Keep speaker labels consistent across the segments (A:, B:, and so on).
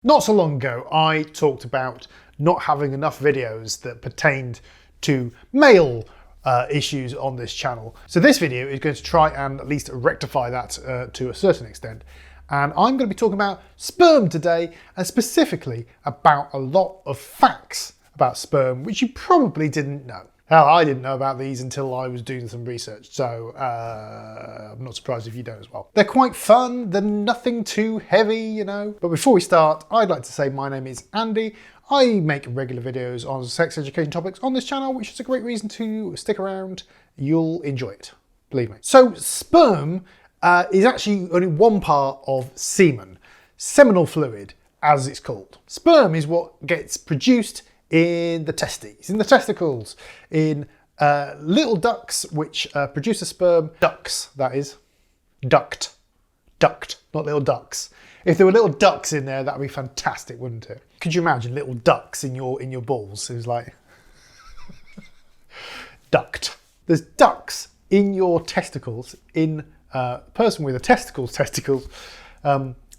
A: Not so long ago, I talked about not having enough videos that pertained to male issues on this channel. So this video is going to try and at least rectify that to a certain extent. And I'm going to be talking about sperm today, and specifically about a lot of facts about sperm, which you probably didn't know. Hell, I didn't know about these until I was doing some research, so I'm not surprised if you don't as well. They're quite fun, they're nothing too heavy, you know. But before we start, I'd like to say my name is Andy. I make regular videos on sex education topics on this channel, which is a great reason to stick around. You'll enjoy it, believe me. So sperm is actually only one part of semen, seminal fluid, as it's called. Sperm is what gets produced in the testes, in the testicles, in little ducts which produce a sperm. Ducts, that is. Duct, not little ducks. If there were little ducks in there, that would be fantastic, wouldn't it? Could you imagine little ducks in your balls? It was like duct. There's ducts in your testicles, in a person with a testicles,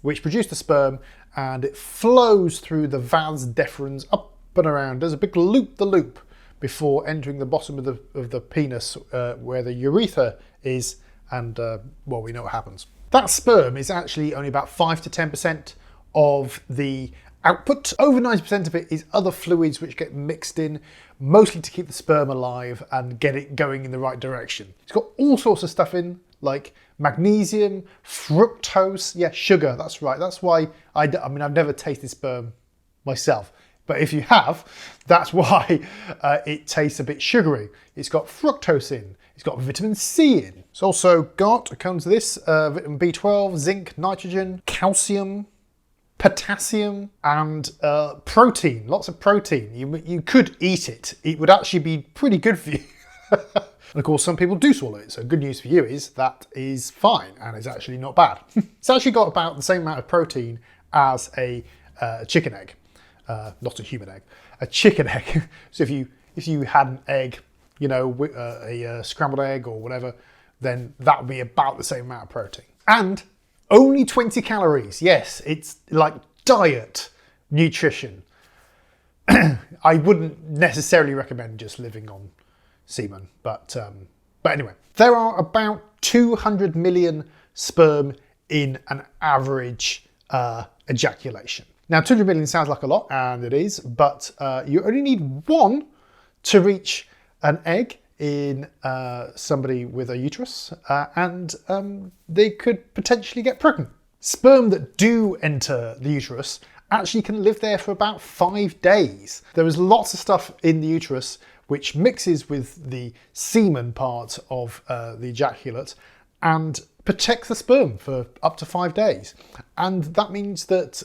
A: which produce the sperm, and it flows through the vas deferens up and around. There's a big loop-the-loop before entering the bottom of the penis where the urethra is, and well, we know what happens. That sperm is actually only about 5 to 10% of the output. Over 90% of it is other fluids which get mixed in, mostly to keep the sperm alive and get it going in the right direction. It's got all sorts of stuff in, like magnesium, fructose, yeah, sugar, that's right. That's why I mean, I've never tasted sperm myself. But if you have, that's why it tastes a bit sugary. It's got fructose in. It's got vitamin C in. It's also got, comes this, vitamin B12, zinc, nitrogen, calcium, potassium, and protein. Lots of protein. You could eat it. It would actually be pretty good for you. And of course, some people do swallow it. So good news for you is that is fine and it's actually not bad. It's actually got about the same amount of protein as a chicken egg. Not a human egg, a chicken egg. So if you had an egg, you know, a scrambled egg or whatever, then that would be about the same amount of protein. And only 20 calories. Yes, it's like diet nutrition. I wouldn't necessarily recommend just living on semen, but anyway, there are about 200 million sperm in an average ejaculation. Now, 200 million sounds like a lot, and it is, but you only need one to reach an egg in somebody with a uterus, and they could potentially get pregnant. Sperm that do enter the uterus actually can live there for about 5 days. There is lots of stuff in the uterus which mixes with the semen part of the ejaculate and protects the sperm for up to 5 days. And that means that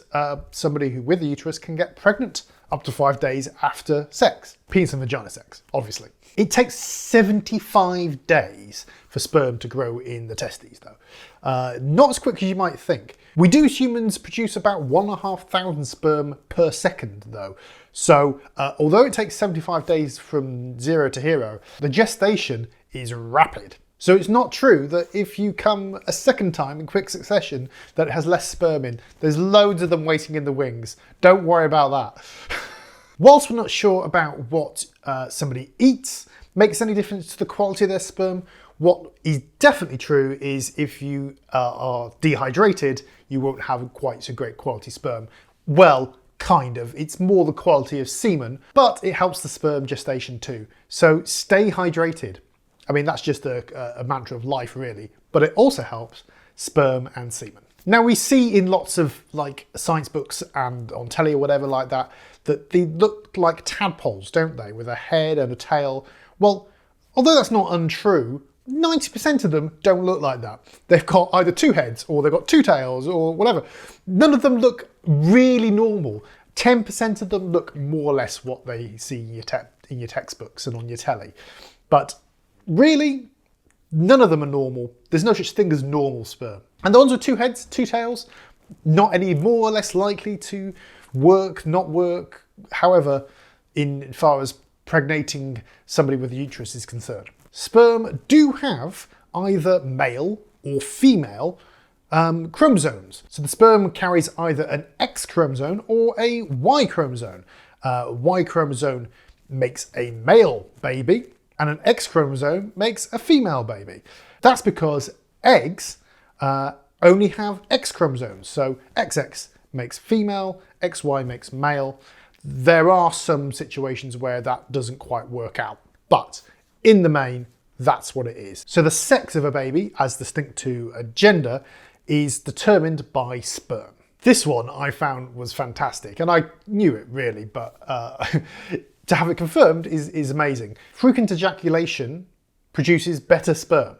A: somebody with a uterus can get pregnant up to 5 days after sex. Penis and vagina sex, obviously. It takes 75 days for sperm to grow in the testes, though. Not as quick as you might think. We do humans produce about 1,500 sperm per second, though. So although it takes 75 days from 0 to hero, the gestation is rapid. So it's not true that if you come a second time in quick succession that it has less sperm in. There's loads of them waiting in the wings. Don't worry about that. Whilst we're not sure about what somebody eats makes any difference to the quality of their sperm, what is definitely true is if you are dehydrated, you won't have quite so great quality sperm. Well, kind of. It's more the quality of semen, but it helps the sperm gestation too. So stay hydrated. I mean, that's just a mantra of life, really. But it also helps sperm and semen. Now, we see in lots of like science books and on telly or whatever like that, that they look like tadpoles, don't they? With a head and a tail. Well, although that's not untrue, 90% of them don't look like that. They've got either 2 heads or they've got 2 tails or whatever. None of them look really normal. 10% of them look more or less what they see in your textbooks and on your telly. But really, none of them are normal. There's no such thing as normal sperm. And the ones with 2 heads, 2 tails, not any more or less likely to work, not work, however, in far as pregnating somebody with a uterus is concerned. Sperm do have either male or female chromosomes. So the sperm carries either an X chromosome or a Y chromosome. Y chromosome makes a male baby and an X chromosome makes a female baby. That's because eggs only have X chromosomes. So XX makes female, XY makes male. There are some situations where that doesn't quite work out, but in the main, that's what it is. So the sex of a baby, as distinct to a gender, is determined by sperm. This one I found was fantastic, and I knew it really, but to have it confirmed is amazing. Frequent ejaculation produces better sperm.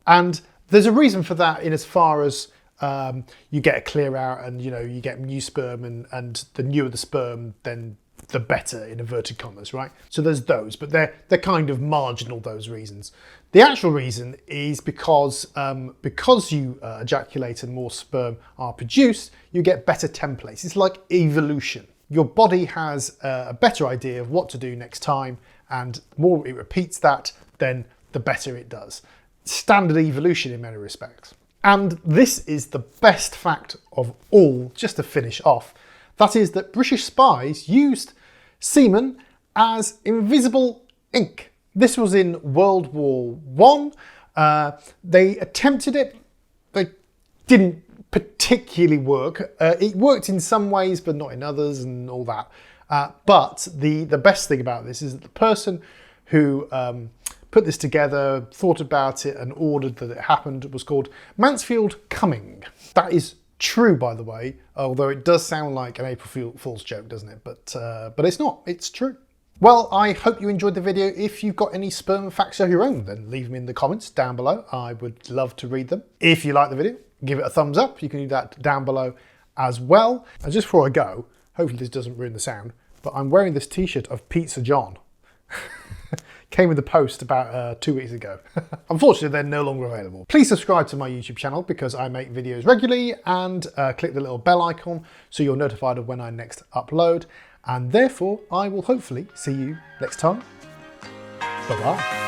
A: And there's a reason for that in as far as you get a clear out and you get new sperm and the newer the sperm, then the better, in inverted commas, right? So there's those, but they're kind of marginal, those reasons. The actual reason is because you ejaculate and more sperm are produced, you get better templates. It's like evolution. Your body has a better idea of what to do next time, and the more it repeats that, then the better it does. Standard evolution in many respects. And this is the best fact of all, just to finish off. That is that British spies used semen as invisible ink. This was in World War I. They attempted it. They didn't particularly work. It worked in some ways, but not in others and all that. But the best thing about this is that the person who put this together, thought about it and ordered that it happened was called Mansfield Cumming. That is true, by the way, although it does sound like an April Fool's joke, doesn't it? But it's not, it's true. Well, I hope you enjoyed the video. If you've got any sperm facts of your own, then leave them in the comments down below. I would love to read them. If you like the video, give it a thumbs up. You can do that down below as well. And just before I go, hopefully this doesn't ruin the sound, but I'm wearing this t-shirt of Pizza John. Came in the post about 2 weeks ago. Unfortunately, they're no longer available. Please subscribe to my YouTube channel because I make videos regularly, and click the little bell icon so you're notified of when I next upload. And therefore, I will hopefully see you next time. Bye-bye.